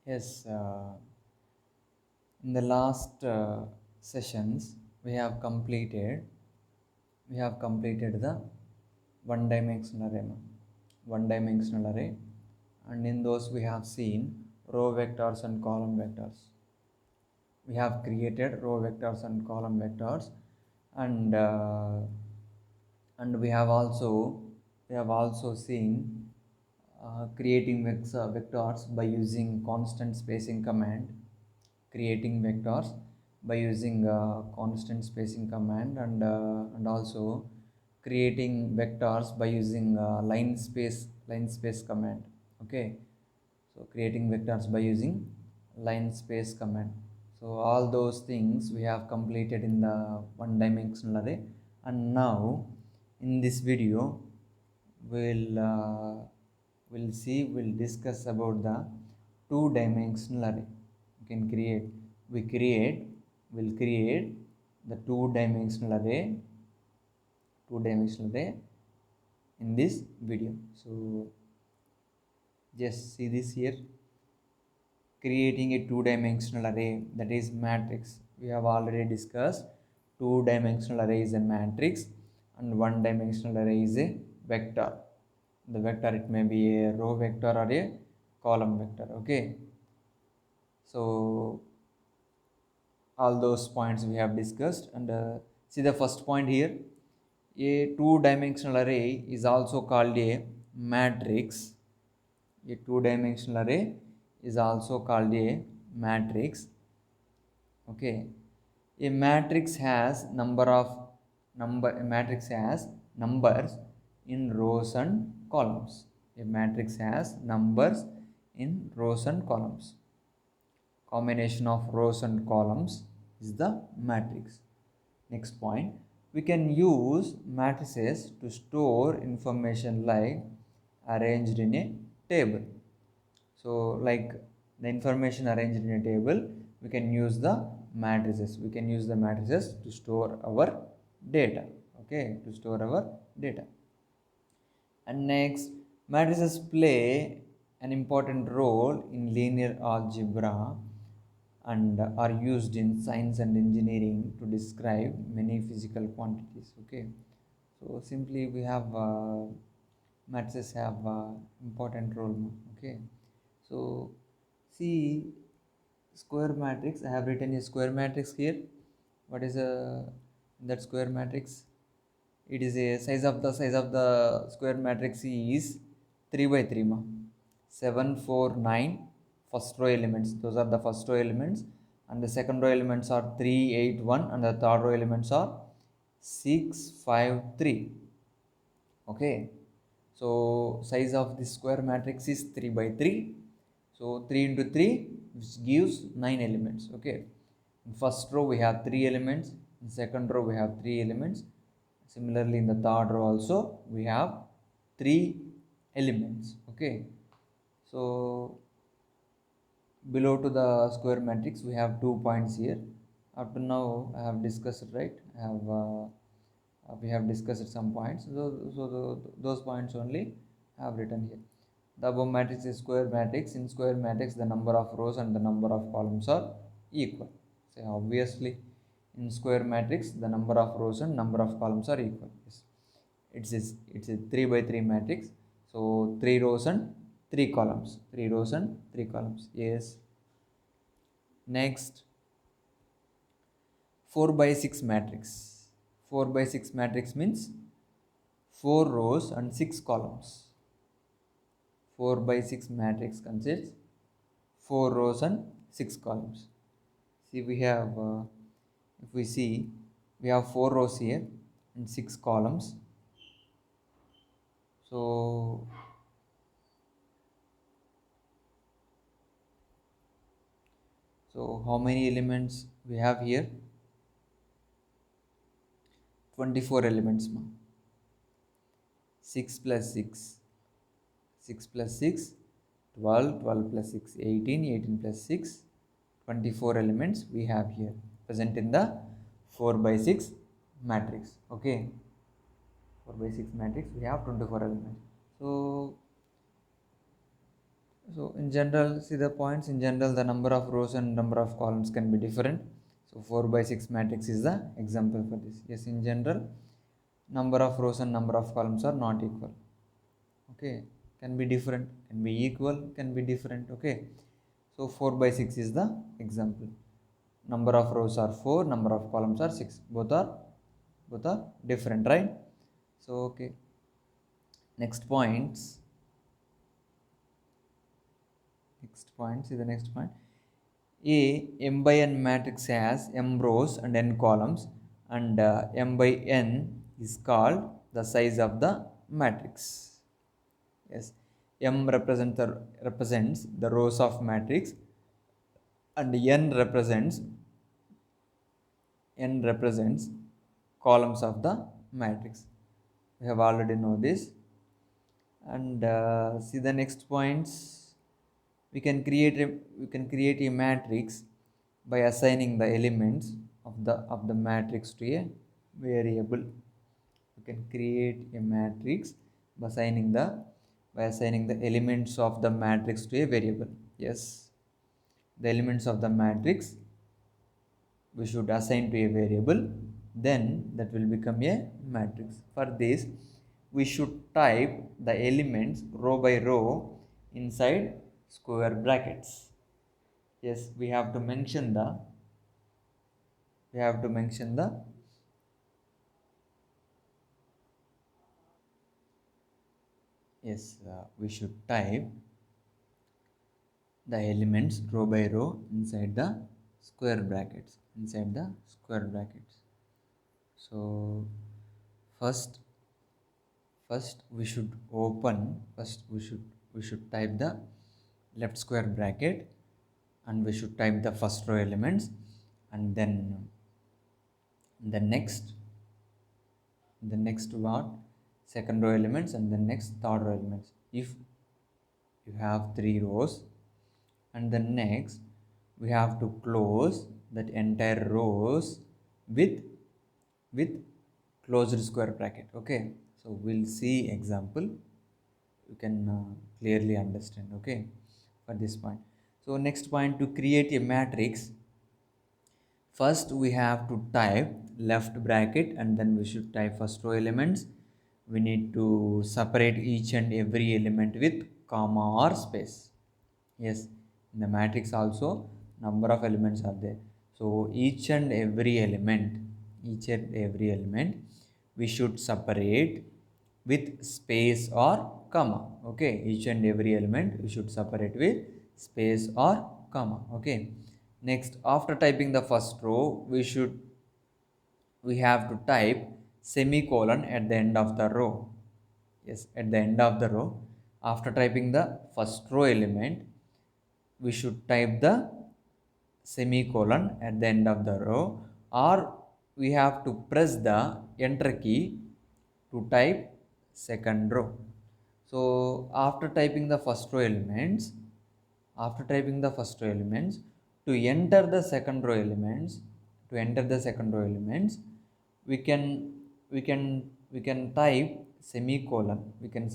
Yes, in the last sessions we have completed the one dimensional array, and in those we have seen row vectors and column vectors. We have created row vectors and column vectors, and and we have also seen creating vectors by using constant spacing command, creating vectors by using constant spacing command, and also creating vectors by using line space command. Okay, so creating vectors by using line space command. So all those things we have completed in the one dimensional array, and now in this video we'll discuss about the two dimensional array. We can create we create will create the two dimensional array in this video. So just see this here, creating a two-dimensional array, that is matrix. We have already discussed two-dimensional array is a matrix and one-dimensional array is a vector. The vector, it may be a row vector or a column vector. Okay, so all those points we have discussed, and see the first point here. A two-dimensional array is also called a matrix. A two-dimensional array is also called a matrix. Okay, a matrix has a matrix has numbers in rows and columns. A matrix has numbers in rows and columns. Combination of rows and columns is the matrix. Next point, we can use matrices to store information like arranged in a table. So like the information arranged in a table, we can use the matrices. We can use the matrices to store our data. Okay, to store our data. And next, matrices play an important role in linear algebra and are used in science and engineering to describe many physical quantities. Okay, so simply we have matrices have important role. Okay, so see square matrix. I have written a square matrix here. What is that square matrix? It is a size of the square matrix is 3 by 3 ma. 7 4 9 first row elements. Those are the first row elements, and the second row elements are 3 8 1, and the third row elements are 6 5 3. Okay, so size of this square matrix is 3 by 3. So 3 into 3, which gives 9 elements. Okay, in first row we have 3 elements, in second row we have 3 elements. Similarly, in the third row also we have 3 elements. Okay, so below to the square matrix we have 2 points here. Up to now I have discussed, right? We have discussed some points, so those points only I have written here. The above matrix is square matrix. In square matrix, the number of rows and the number of columns are equal. So obviously, in square matrix, the number of rows and number of columns are equal. Yes. It's a 3 by 3 matrix. So 3 rows and 3 columns. 3 rows and 3 columns. Yes. Next, 4 by 6 matrix. 4 by 6 matrix means 4 rows and 6 columns. 4 by 6 matrix consists 4 rows and 6 columns. See, we have, if we see, we have 4 rows here and 6 columns. So, how many elements we have here? 24 elements. 6 plus 6. 6 plus 6, 12, 12 plus 6, 18, 18 plus 6, 24 elements we have here present in the 4 by 6 matrix. Okay, 4 by 6 matrix we have 24 elements. So So in general, see the points. In general, the number of rows and number of columns can be different. So 4 by 6 matrix is the example for this. Yes, in general, number of rows and number of columns are not equal. Okay, can be different, can be equal, can be different. Okay, so 4 by 6 is the example. Number of rows are 4, number of columns are 6. Both are different, right? So okay, next points. Next point, see the next point. A m by n matrix has m rows and n columns, and m by n is called the size of the matrix. Yes, m represents the rows of matrix, and n represents columns of the matrix. We have already know this. And see the next points. We can create a matrix by assigning the elements of the matrix to a variable. We can create a matrix by assigning the elements of the matrix to a variable. Yes, the elements of the matrix we should assign to a variable, then that will become a matrix. For this, we should type the elements row by row inside square brackets. Yes, we have to mention the yes, we should type the elements row by row inside the square brackets. So first first we should type the left square bracket, and we should type the first row elements, and then the next what, second row elements, and then next third row elements. If you have three rows, and then next we have to close that entire rows with with closed square bracket. Okay, so we'll see example, you can clearly understand. Okay, for this point. So next point, to create a matrix, first we have to type left bracket, and then we should type first row elements. We need to separate each and every element with comma or space. Yes, in the matrix also number of elements are there, so each and every element we should separate with space or comma. Okay, each and every element we should separate with space or comma. Okay, next, after typing the first row, we have to type semicolon at the end of the row. Yes, at the end of the row, after typing the first row element, we should type the semicolon at the end of the row, or we have to press the enter key to type second row. So after typing the first row elements, to enter the second row elements, we can we can we can type semicolon. We can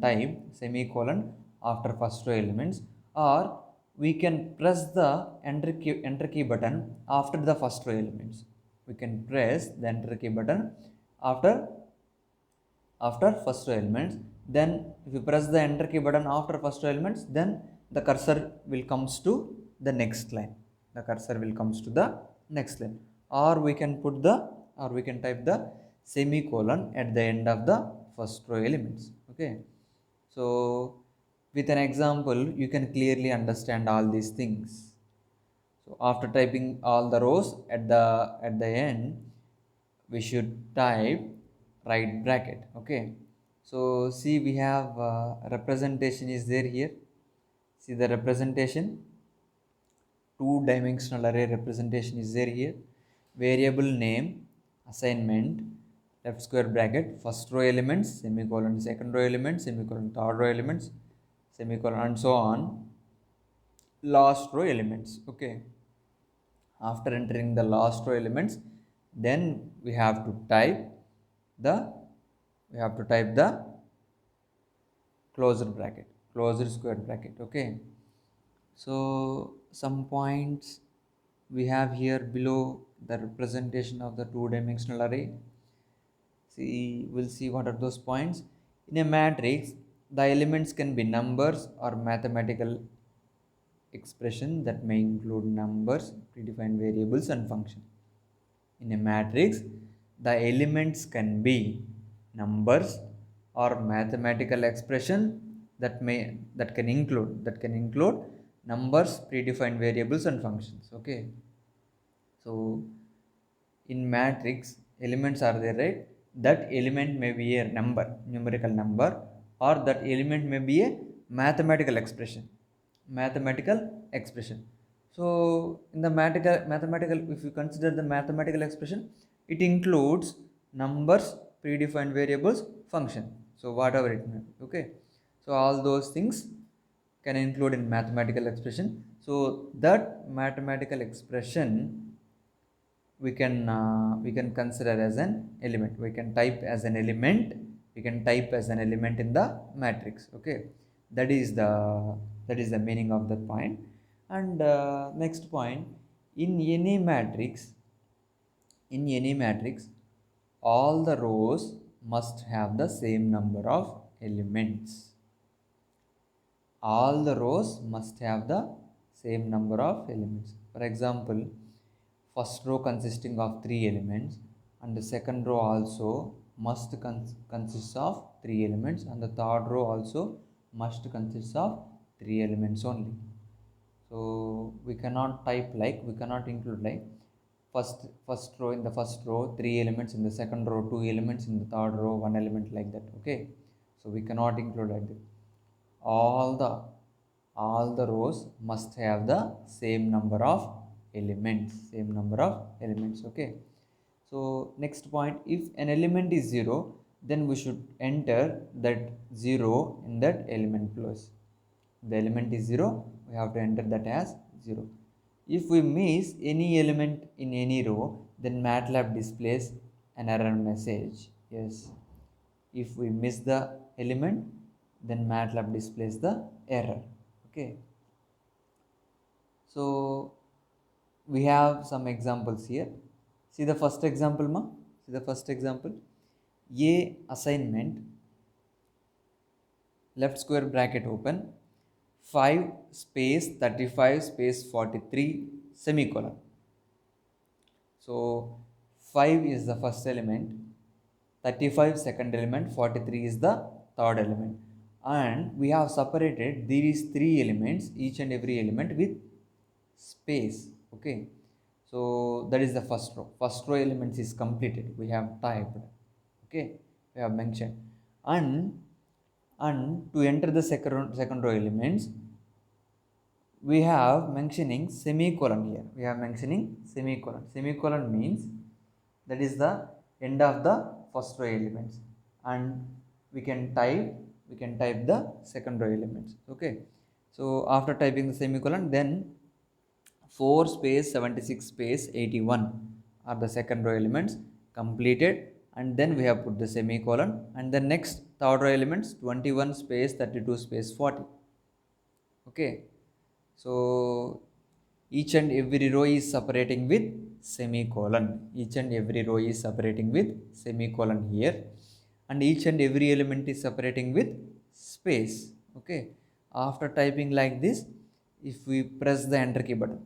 type semicolon after first row elements, or we can press the enter key button after the first row elements. We can press the enter key button after first row elements. Then if you press the enter key button after first row elements, then the cursor will comes to the next line. Or we can type the semicolon at the end of the first row elements. Okay, so with an example you can clearly understand all these things. So after typing all the rows, at the end we should type right bracket. Okay, so see, we have representation is there here. See the representation, two dimensional array representation is there here. Variable name, assignment, left square bracket, first row elements, semicolon, second row elements, semicolon, third row elements, semicolon, and so on, last row elements. Okay, after entering the last row elements, then we have to type the closed bracket. closed square bracket. Okay, so some points we have here below the representation of the two-dimensional array. See, we'll see what are those points. In a matrix, the elements can be numbers or mathematical expression that may include numbers, predefined variables, and functions. In a matrix, the elements can be numbers or mathematical expression that can include numbers, predefined variables, and functions. Okay, so in matrix elements are there, right? That element may be a number, numerical number, or that element may be a mathematical expression, mathematical expression. So in the mathematical, if you consider the mathematical expression, it includes numbers, predefined variables, function, so whatever it may be. Okay, so all those things can include in mathematical expression. So that mathematical expression we can consider as an element, we can type as an element, we can type as an element in the matrix. Okay, that is the meaning of that point. And next point, in any matrix, all the rows must have the same number of elements. All the rows must have the same number of elements. For example, first row consisting of 3 elements, and the second row also must consist of 3 elements, and the third row also must consist of 3 elements only. So we cannot type like, we cannot include like first row, in the first row 3 elements, in the second row 2 elements, in the third row 1 element, like that. Okay, so we cannot include like that. All the rows must have the same number of elements. Okay, so next point, if an element is 0, then we should enter that 0 in that element place. The element is 0, we have to enter that as 0. If we miss any element in any row, then MATLAB displays an error message. Yes, if we miss the element, then MATLAB displays the error. Okay, so we have some examples here. See the first example, ma. See the first example. A assignment, left square bracket open, 5 space 35 space 43 semicolon. So 5 is the first element, 35 second element, 43 is the third element, and we have separated these 3 elements, each and every element with space. Okay, so that is the first row elements is completed, we have typed. Okay, we have mentioned. And to enter the second row elements, we have mentioning semicolon here. We are mentioning semicolon. Semicolon means that is the end of the first row elements, and we can type the second row elements. Okay, so after typing the semicolon, then 4 space 76 space 81 are the second row elements completed, and then we have put the semicolon, and the next third row elements 21 space 32 space 40. Okay, so each and every row is separating with semicolon. Each and every row is separating with semicolon here, and each and every element is separating with space. Okay, after typing like this, if we press the enter key button,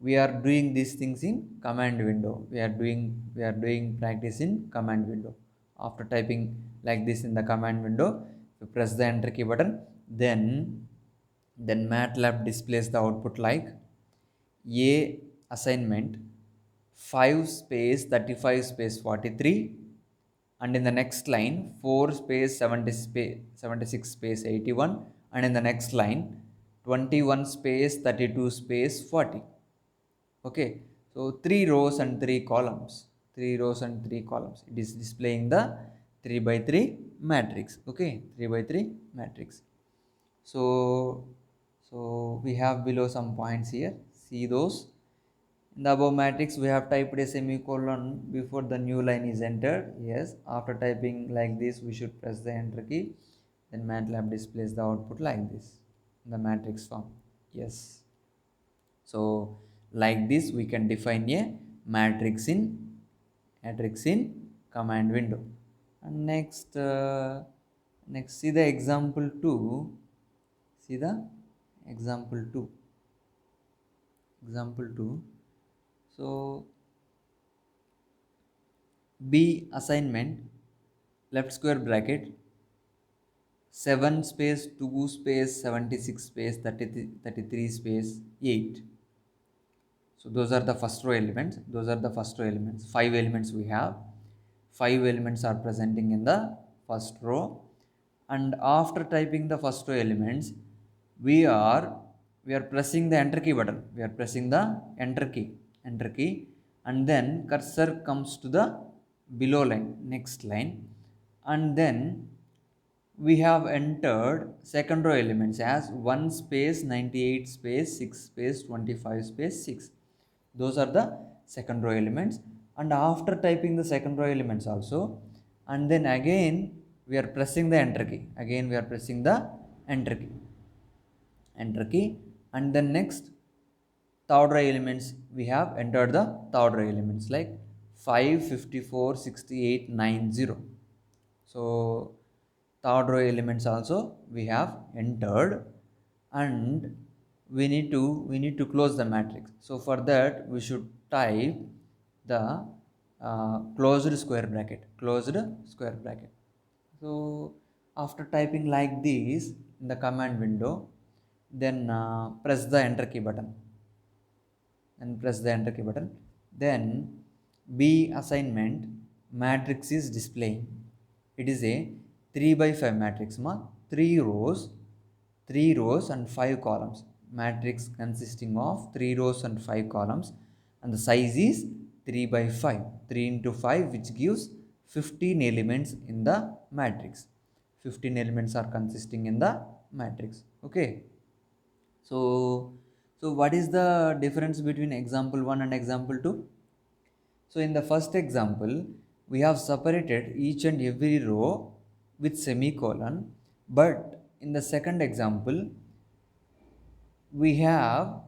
we are doing these things in command window. We are doing practice in command window. After typing like this in the command window, we press the enter key button, then MATLAB displays the output like A assignment 5 space 35 space 43, and in the next line 4 space 76 space 81, and in the next line 21 space 32 space 40. Okay, so 3 rows and 3 columns, it is displaying the 3 by 3 matrix. Okay, 3 by 3 matrix. So we have below some points here, see those. In the above matrix, we have typed a semicolon before the new line is entered. Yes, after typing like this, we should press the enter key. then MATLAB displays the output like this, the matrix form. Yes, so like this we can define a matrix in command window. And next see the example 2. See the example 2. So B assignment, left square bracket, 7 space 2 space 76 space 33 space 8. So those are the first row elements. 5 elements we have. 5 elements are presenting in the first row, and after typing the first row elements, we are pressing the enter key button. Enter key, and then cursor comes to the below line, next line, and then we have entered second row elements as 1 space 98 space 6 space 25 space 6. Those are the second row elements, and after typing the second row elements also, and then again we are pressing the enter key. Enter key, and then next third row elements, we have entered the third row elements like 5 54 68 90. So third row elements also we have entered, and we need to close the matrix. So for that we should type the closed square bracket. So after typing like this in the command window, then press the enter key button. Then B assignment matrix is displaying. It is a 3 by 5 matrix, 3 rows and 5 columns. Matrix consisting of 3 rows and 5 columns, and the size is 3 by 5. 3 into 5, which gives 15 elements in the matrix. 15 elements are consisting in the matrix. Okay. So what is the difference between example 1 and example 2? So in the first example, we have separated each and every row with semicolon, but in the second example, we have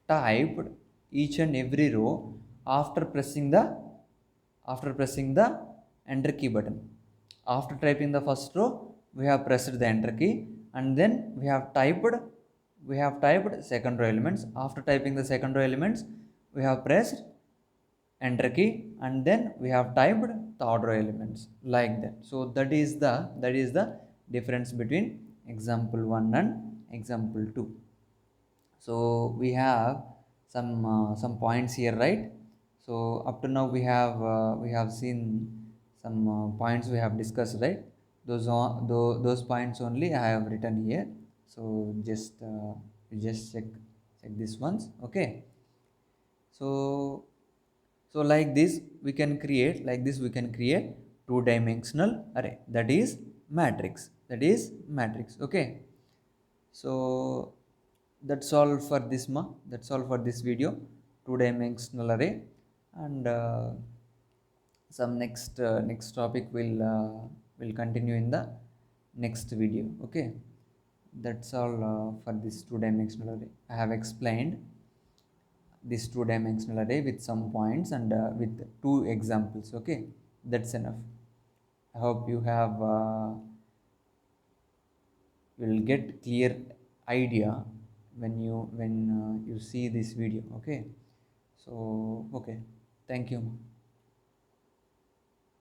typed each and every row after pressing the enter key button. After typing the first row, we have pressed the enter key, and then we have typed second row elements. After typing the second row elements, we have pressed enter key, and then we have typed third row elements like that. So that is the difference between example 1 and example 2. So we have some points here, right? So up to now we have seen some points we have discussed, right? Those points only I have written here. So just check these ones. Okay. So like this we can create two-dimensional array, that is matrix. Okay. So that's all for this video, two-dimensional array, and some next topic will continue in the next video. Okay, that's all for this two-dimensional array. I have explained this two-dimensional array with some points and with 2 examples. Okay, that's enough. I hope you will get clear idea when you see this video. Okay, so okay, thank you.